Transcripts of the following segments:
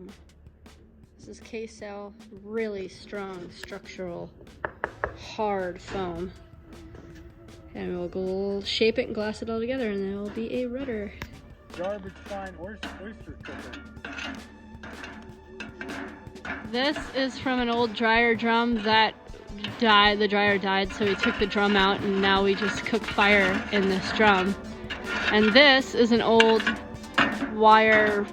foam. This is K-Cell, really strong, structural, hard foam. And we'll shape it and glass it all together, and then it'll be a rudder. Garbage fine oyster cooker. This is from an old dryer drum that died. The dryer died, so we took the drum out, and now we just cook fire in this drum. And this is an old wire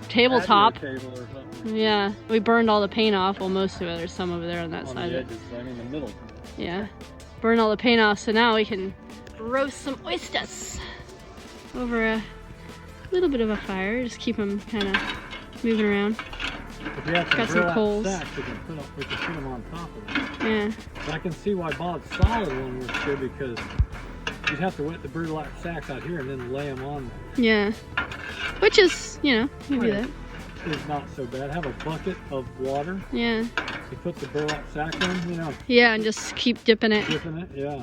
tabletop. Table or something. Yeah, we burned all the paint off. Well, most of it. There's some over there on that On side. the edges, I mean the middle. Yeah, burned all the paint off, so now we can roast some oysters over a little bit of a fire. Just keep them kind of moving around. If you have Got some coals. Sacks, we can put them on top of it. Yeah. But I can see why Bob's solid one was good, because you'd have to wet the burlap sacks out here and then lay them on. Yeah. Which is, you know, you do that. It's not so bad. Have a bucket of water. Yeah. You put the burlap sack in, you know. Yeah, and just keep dipping it. Dipping it, yeah.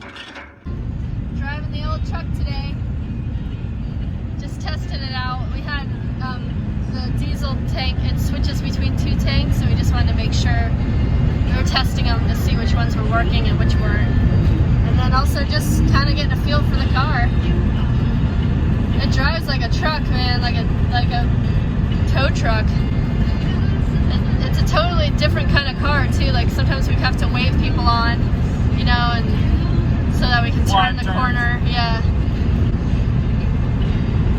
Driving the old truck today. Just testing it out. We had the diesel tank, it switches between two tanks, so we just wanted to make sure we were testing them to see which ones were working and which weren't. And then also just kind of getting a feel for the car. It drives like a truck, man, like a tow truck. It's a totally different kind of car too. Like sometimes we have to wave people on, you know, and so that we can turn the corner. Yeah.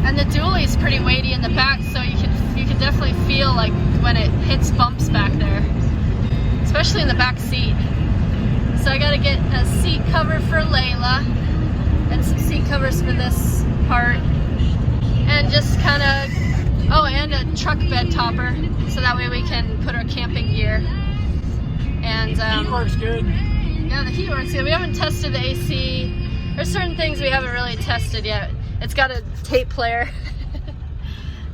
And the dually is pretty weighty in the back, so you can definitely feel like when it hits bumps back there, especially in the back seat. So I got to get a seat cover for Layla and some seat covers for this part, and just kind of and a truck bed topper, so that way we can put our camping gear. And the heat works good. Yeah, the heat works good. We haven't tested the AC. There's certain things we haven't really tested yet. It's got a tape player.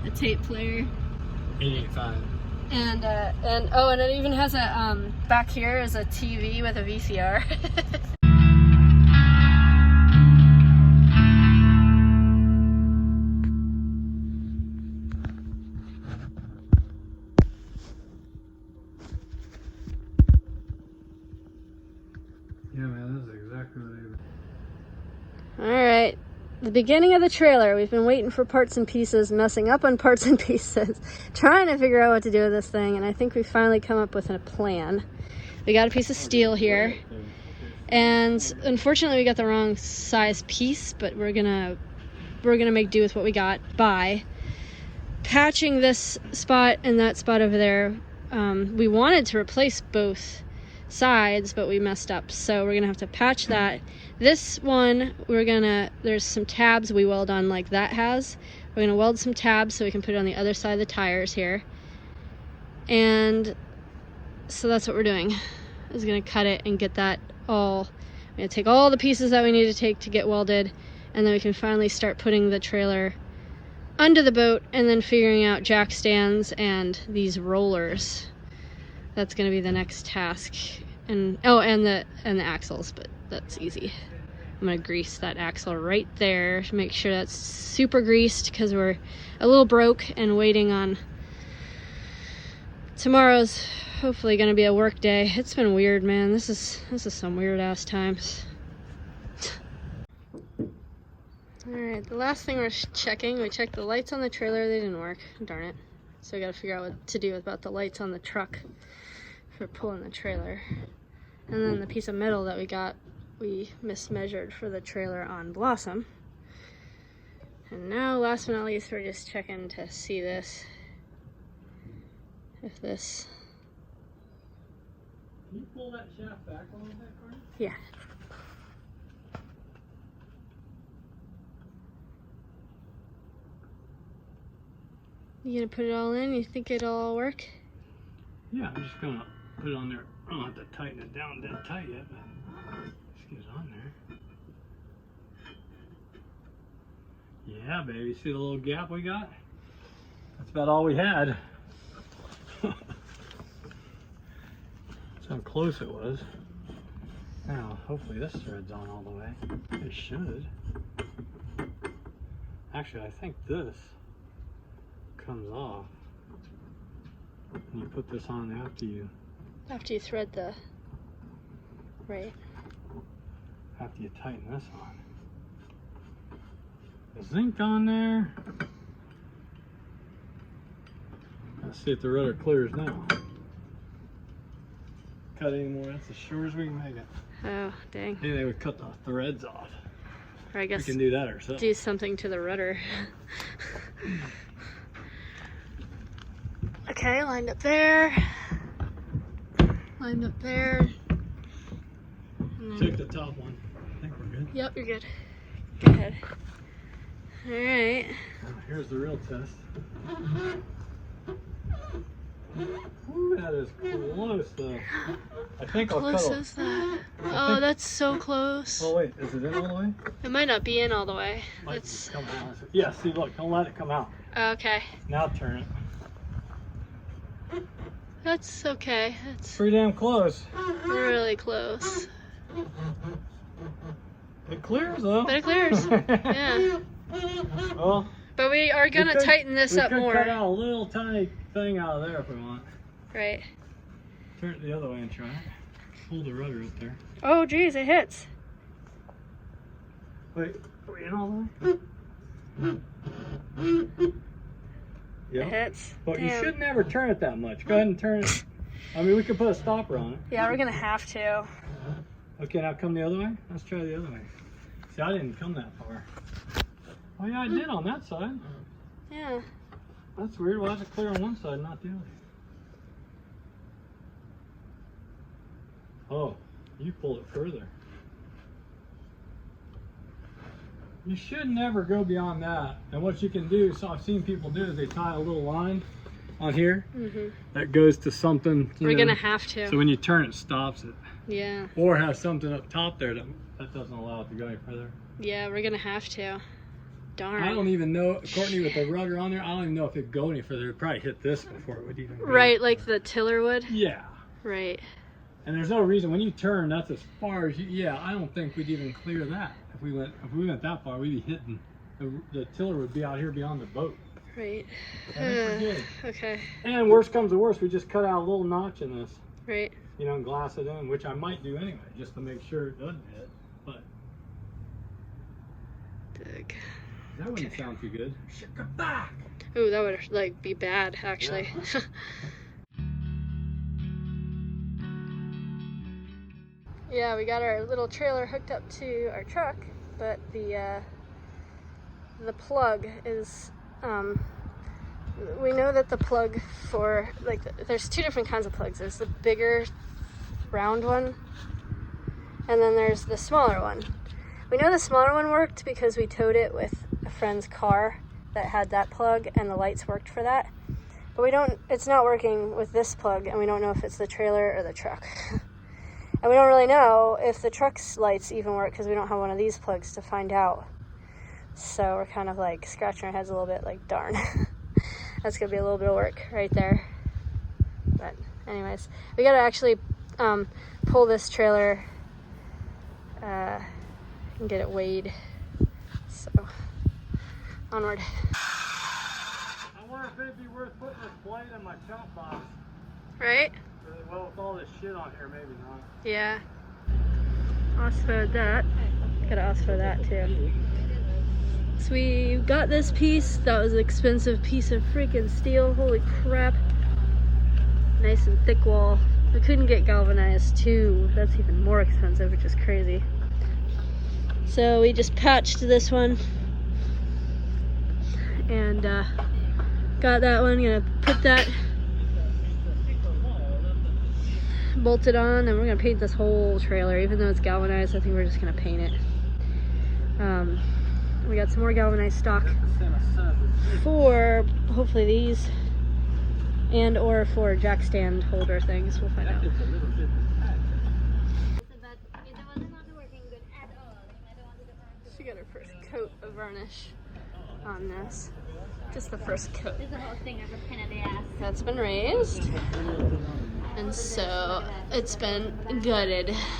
A tape player. 885. And it even has a back here is a TV with a VCR. Yeah, man, this is exactly what they were. All right. The beginning of the trailer. We've been waiting for parts and pieces, messing up on parts and pieces, trying to figure out what to do with this thing, and I think we finally come up with a plan. We got a piece of steel here, and unfortunately we got the wrong size piece, but we're gonna make do with what we got by patching this spot and that spot over there. We wanted to replace both sides, but we messed up, so we're gonna have to patch that. This one, there's some tabs we weld on like that has. We're gonna weld some tabs so we can put it on the other side of the tires here. And so that's what we're doing, is gonna cut it and get that all. I'm gonna take all the pieces that we need to take to get welded, and then we can finally start putting the trailer under the boat, and then figuring out jack stands and these rollers. That's gonna be the next task. And the axles, but that's easy. I'm gonna grease that axle right there to make sure that's super greased, because we're a little broke and waiting on tomorrow's hopefully gonna be a work day. It's been weird, man. This is some weird ass times. Alright, the last thing we're checking, we checked the lights on the trailer, they didn't work. Darn it. So we gotta figure out what to do about the lights on the truck for pulling the trailer. And then the piece of metal that we got, we mismeasured for the trailer on Blossom. And now, last but not least, we're just checking to see this. If this... Can you pull that shaft back a little bit, Carter? Yeah. You gonna put it all in? You think it'll all work? Yeah, I'm just gonna put it on there. I don't have to tighten it down that tight yet, but just get it on there. Yeah, baby, see the little gap we got? That's about all we had. That's how close it was. Now, hopefully this thread's on all the way. It should. Actually, I think this comes off. And you put this on after you thread the, right. After you tighten this on. The zinc on there. Let's see if the rudder clears now. Cut any more, that's as short as we can make it. Oh, dang. Maybe they would cut the threads off. Or I guess we can do that ourselves. Do something to the rudder. Okay, lined up there. Lined up there. Check the top one. I think we're good. Yep, you're good. Go ahead. Alright. Here's the real test. Ooh, that is close though. I think I'll cut How close is that? Oh, that's so close. Oh wait, is it in all the way? It might not be in all the way. Might come out. Yeah, see look, don't let it come out. Okay. Now turn it. That's okay. That's pretty damn close. Really close. It clears though. But it clears. Yeah. Well, but we are gonna tighten this up more. We could cut out a little tiny thing out of there if we want. Right. Turn it the other way and try it. Hold the rudder up there. Oh geez, it hits. Wait, are we in all the way? Yeah. It hits. But you should never turn it that much. Go ahead and turn it. I mean, we could put a stopper on it. Yeah, we're gonna have to. Okay, now come the other way. Let's try the other way. See, I didn't come that far. Oh yeah, I did on that side. Yeah. That's weird. Why is it clear on one side, not the other? Oh, you pull it further. You should never go beyond that. And what you can do, so I've seen people do, is they tie a little line on here that goes to something. We're gonna have to. So when you turn it, stops it. Yeah. Or have something up top there that doesn't allow it to go any further. Yeah, we're gonna have to. Darn. I don't even know, Courtney, with the rudder on there, I don't even know if it'd go any further. It'd probably hit this before it would even go. Right, like the tiller would? Yeah. Right. And there's no reason, when you turn, that's as far as you, yeah, I don't think we'd even clear that. If we went that far, we'd be hitting, the tiller would be out here beyond the boat. Right. I think we're good. Okay. And worst comes to worst, we just cut out a little notch in this. Right. You know, and glass it in, which I might do anyway, just to make sure it doesn't hit, but. Dig. That wouldn't sound too good. Shit, come back! Ooh, that would like be bad, actually. Yeah. Yeah, we got our little trailer hooked up to our truck, but the plug is, we know that the plug for, like, there's two different kinds of plugs. There's the bigger round one, and then there's the smaller one. We know the smaller one worked because we towed it with a friend's car that had that plug, and the lights worked for that. But it's not working with this plug, and we don't know if it's the trailer or the truck. And we don't really know if the truck's lights even work because we don't have one of these plugs to find out. So we're kind of like scratching our heads a little bit like, darn. That's going to be a little bit of work right there. But anyways, we got to actually pull this trailer and get it weighed. So, onward. I wonder if it'd be worth putting this blade in my chop box. Right? Well, with all this shit on here, maybe not. Yeah. Osfode that. Gotta Osfode that too. So we got this piece. That was an expensive piece of freaking steel. Holy crap. Nice and thick wall. We couldn't get galvanized too. That's even more expensive, which is crazy. So we just patched this one. And got that one. Gonna put that bolted on, and we're gonna paint this whole trailer. Even though it's galvanized, I think we're just gonna paint it. We got some more galvanized stock for hopefully these, and or for jack stand holder things. We'll find out. She got her first coat of varnish on this. Just the first coat. That's been raised. And so it's been gutted.